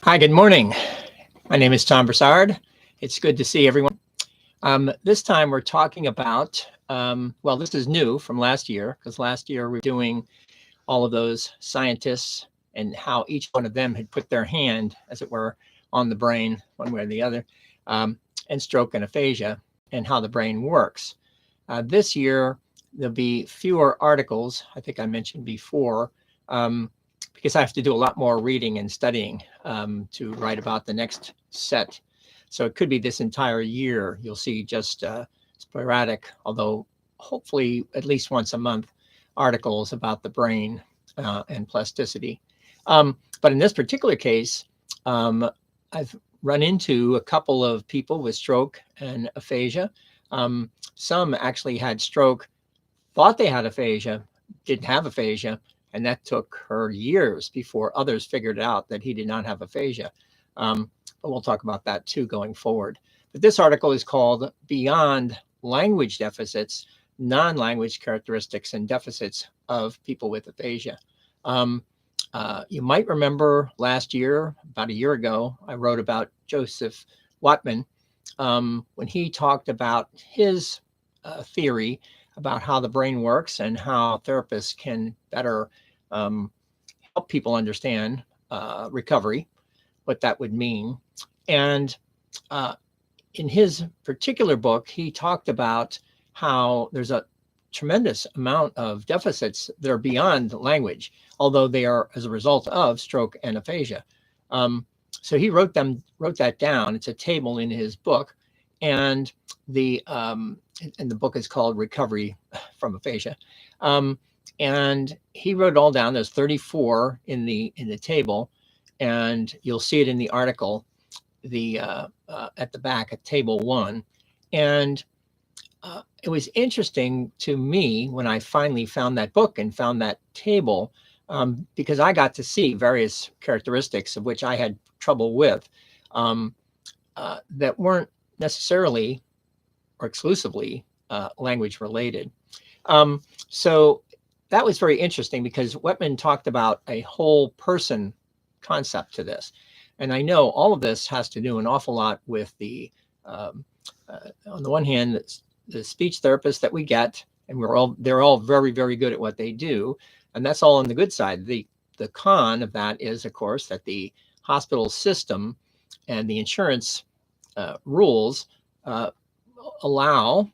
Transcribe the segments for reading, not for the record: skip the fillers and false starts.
Hi, good morning. My name is Tom Broussard. It's good to see everyone. This time we're talking about, well, this is new from last year, because last year we were doing all of those scientists and how each one of them had put their hand, as it were, on the brain, one way or the other, and stroke and aphasia, and how the brain works. This year, there'll be fewer articles, I think I mentioned before, because I have to do a lot more reading and studying to write about the next set. So it could be this entire year. You'll see just sporadic, although hopefully at least once a month, articles about the brain and plasticity. But in this particular case, I've run into a couple of people with stroke and aphasia. Some actually had stroke, thought they had aphasia, didn't have aphasia, and that took her years before others figured out that he did not have aphasia. But we'll talk about that too going forward. But this article is called Beyond Language Deficits, Non-Language Characteristics and Deficits of People with Aphasia. You might remember last year, about a year ago, I wrote about Joseph Wepman when he talked about his theory about how the brain works and how therapists can better help people understand recovery, what that would mean. And in his particular book, he talked about how there's a tremendous amount of deficits that are beyond language, although they are as a result of stroke and aphasia. So he wrote that down. It's a table in his book, and the book is called Recovery from Aphasia. And he wrote it all down. There's 34 in the table, and you'll see it in the article, at the back at table 1. And it was interesting to me when I finally found that book and found that table, because I got to see various characteristics of which I had trouble with that weren't necessarily or exclusively language related. So that was very interesting because Wepman talked about a whole person concept to this. And I know all of this has to do an awful lot with the, on the one hand, the speech therapists that we get, and they're all very, very good at what they do. And that's all on the good side. The con of that is, of course, that the hospital system and the insurance rules allow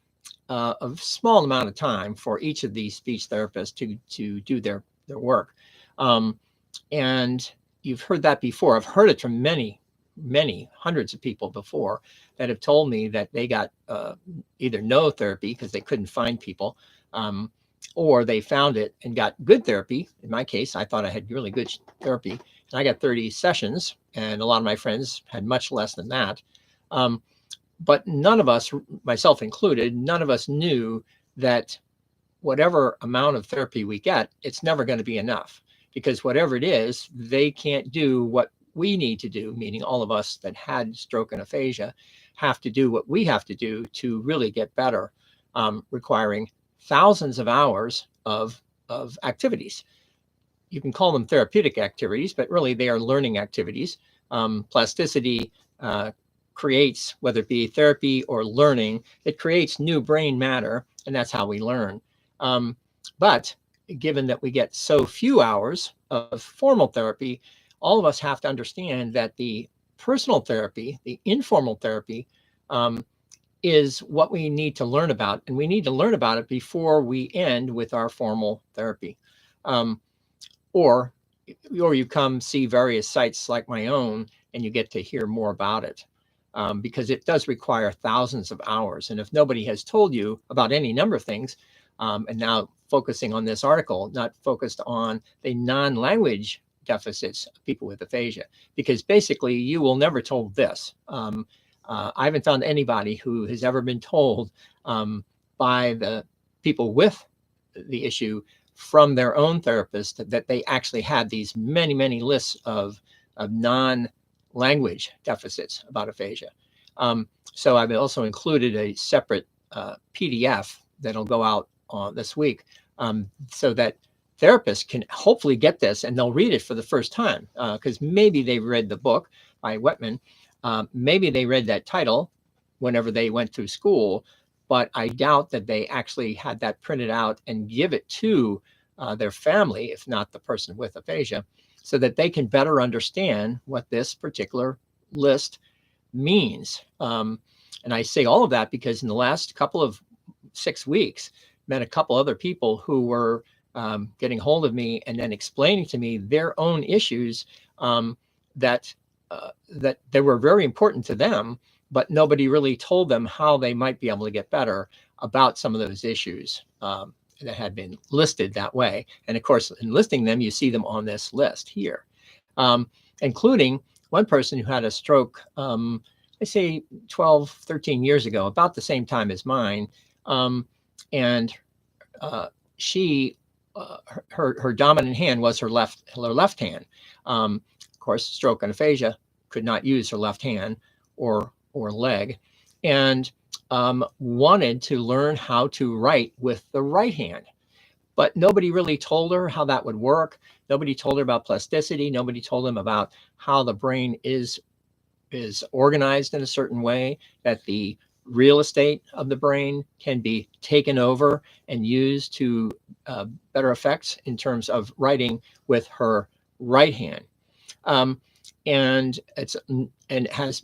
a small amount of time for each of these speech therapists to do their work. And you've heard that before. I've heard it from many hundreds of people before that have told me that they got either no therapy because they couldn't find people, or they found it and got good therapy. In my case, I thought I had really good therapy, and I got 30 sessions, and a lot of my friends had much less than that. But none of us, myself included, none of us knew that whatever amount of therapy we get, it's never going to be enough, because whatever it is, they can't do what we need to do, meaning all of us that had stroke and aphasia have to do what we have to do to really get better, requiring thousands of hours of activities. You can call them therapeutic activities, but really they are learning activities. Plasticity creates, whether it be therapy or learning, it creates new brain matter, and that's how we learn. But given that we get so few hours of formal therapy, all of us have to understand that the personal therapy, the informal therapy, is what we need to learn about. And we need to learn about it before we end with our formal therapy. Or you come see various sites like my own and you get to hear more about it. Because it does require thousands of hours. And if nobody has told you about any number of things, and now focusing on this article, not focused on the non-language deficits of people with aphasia, because basically you will never told this. I haven't found anybody who has ever been told by the people with the issue from their own therapist that they actually had these many lists of non-language deficits about aphasia. So I've also included a separate PDF that'll go out this week, so that therapists can hopefully get this and they'll read it for the first time, because maybe they read the book by Wepman. Maybe they read that title whenever they went through school, but I doubt that they actually had that printed out and give it to their family, if not the person with aphasia, so that they can better understand what this particular list means. And I say all of that because in the last couple of 6 weeks, met a couple other people who were getting hold of me and then explaining to me their own issues, that they were very important to them, but nobody really told them how they might be able to get better about some of those issues that had been listed that way. And of course, in listing them, you see them on this list here, including one person who had a stroke, I say 12, 13 years ago, about the same time as mine. And she, her dominant hand was her left hand. Of course, stroke and aphasia, could not use her left hand or leg, and wanted to learn how to write with the right hand. But nobody really told her how that would work. Nobody told her about plasticity. Nobody told them about how the brain is organized in a certain way, that the real estate of the brain can be taken over and used to better effects in terms of writing with her right hand. And has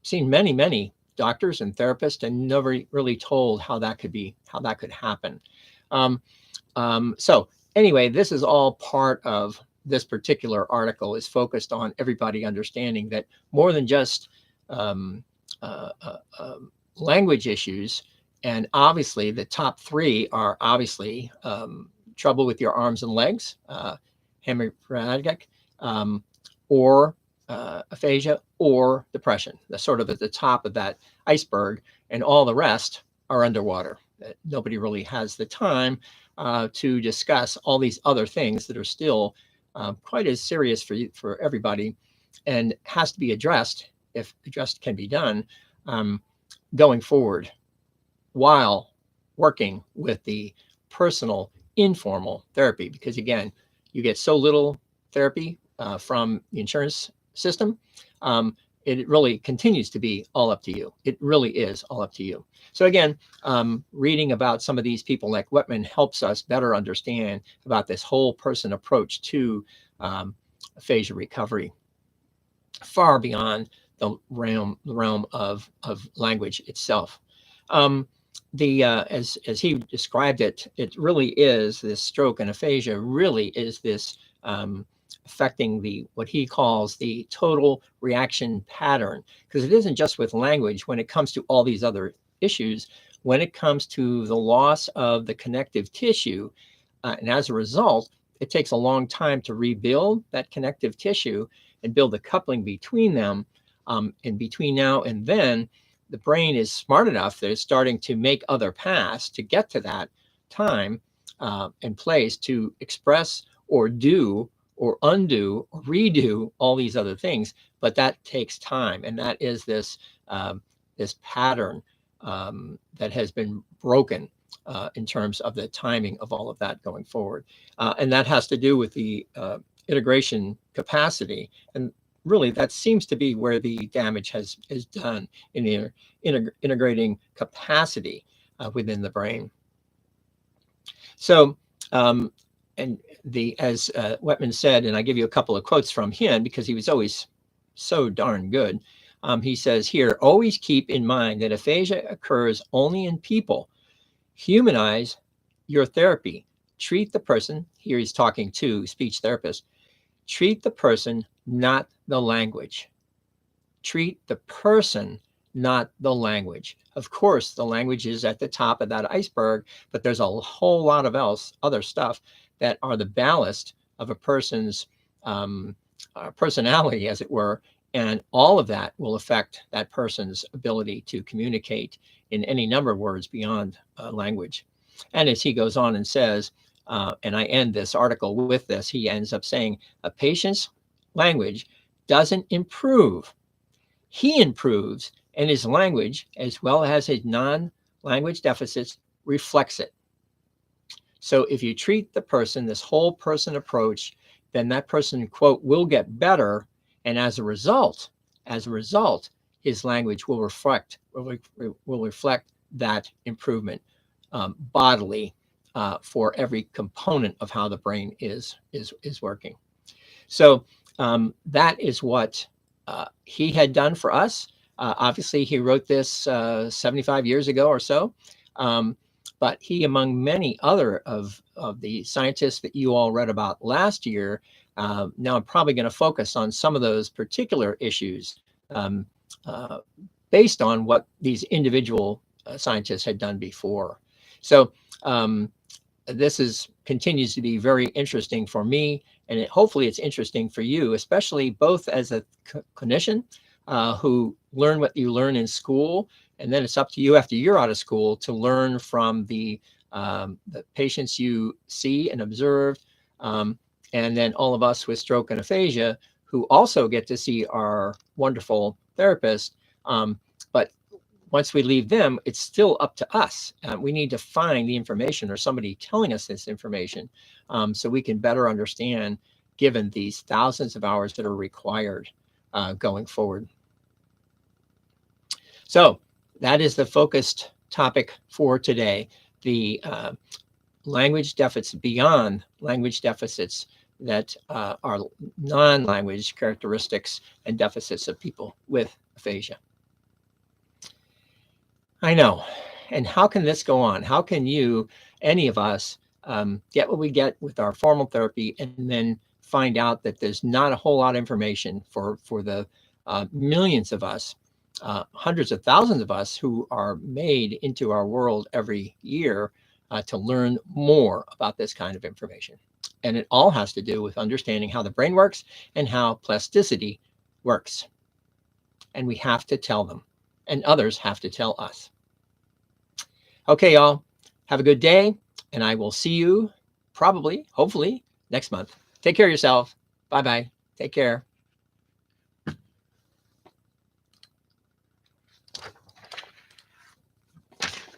seen many doctors and therapists, and nobody really told how that could happen. So anyway, this is all part of this particular article, is focused on everybody understanding that more than just language issues. And obviously the top three are obviously trouble with your arms and legs, hemiplegia, or aphasia, or depression. That's sort of at the top of that iceberg, and all the rest are underwater. Nobody really has the time to discuss all these other things that are still quite as serious for everybody, and has to be addressed, if addressed can be done, going forward, while working with the personal informal therapy. Because again, you get so little therapy from the insurance system. It really continues to be all up to you. It really is all up to you. So again, reading about some of these people like Wepman helps us better understand about this whole person approach to aphasia recovery, far beyond the realm of language itself. As he described it, it really is, this stroke and aphasia really is this affecting what he calls the total reaction pattern, because it isn't just with language. When it comes to all these other issues, when it comes to the loss of the connective tissue, and as a result, it takes a long time to rebuild that connective tissue and build the coupling between them. And between now and then, the brain is smart enough that it's starting to make other paths to get to that time and place to express or do or undo or redo all these other things. But that takes time, and that is this this pattern that has been broken in terms of the timing of all of that going forward. And that has to do with the integration capacity. And really, that seems to be where the damage is done, in the integrating capacity within the brain. So, and as Wepman said, and I give you a couple of quotes from him because he was always so darn good. He says here, always keep in mind that aphasia occurs only in people. Humanize your therapy. Treat the person, here he's talking to speech therapists, treat the person, not the language. Treat the person, not the language. Of course, the language is at the top of that iceberg, but there's a whole lot of other stuff that are the ballast of a person's personality, as it were, and all of that will affect that person's ability to communicate in any number of words beyond language. And as he goes on and says, and I end this article with this, he ends up saying, a patient's language doesn't improve. He improves, and his language, as well as his non-language deficits, reflects it. So if you treat the person, this whole person approach, then that person, quote, will get better. And as a result, his language will reflect that improvement bodily for every component of how the brain is working. So that is what he had done for us. Obviously, he wrote this 75 years ago or so. But he, among many other of the scientists that you all read about last year, now I'm probably going to focus on some of those particular issues based on what these individual scientists had done before. So this continues to be very interesting for me, and hopefully it's interesting for you, especially both as a clinician who learn what you learn in school, and then it's up to you after you're out of school to learn from the patients you see and observe, and then all of us with stroke and aphasia who also get to see our wonderful therapist. But once we leave them, it's still up to us. We need to find the information or somebody telling us this information so we can better understand, given these thousands of hours that are required going forward. So that is the focused topic for today, the language deficits, beyond language deficits that are non-language characteristics and deficits of people with aphasia. I know. And how can this go on? How can you, any of us, get what we get with our formal therapy and then find out that there's not a whole lot of information for the millions of us, hundreds of thousands of us who are made into our world every year to learn more about this kind of information. And it all has to do with understanding how the brain works and how plasticity works. And we have to tell them, and others have to tell us. Okay, y'all, have a good day, and I will see you probably, hopefully, next month. Take care of yourself. Bye-bye. Take care.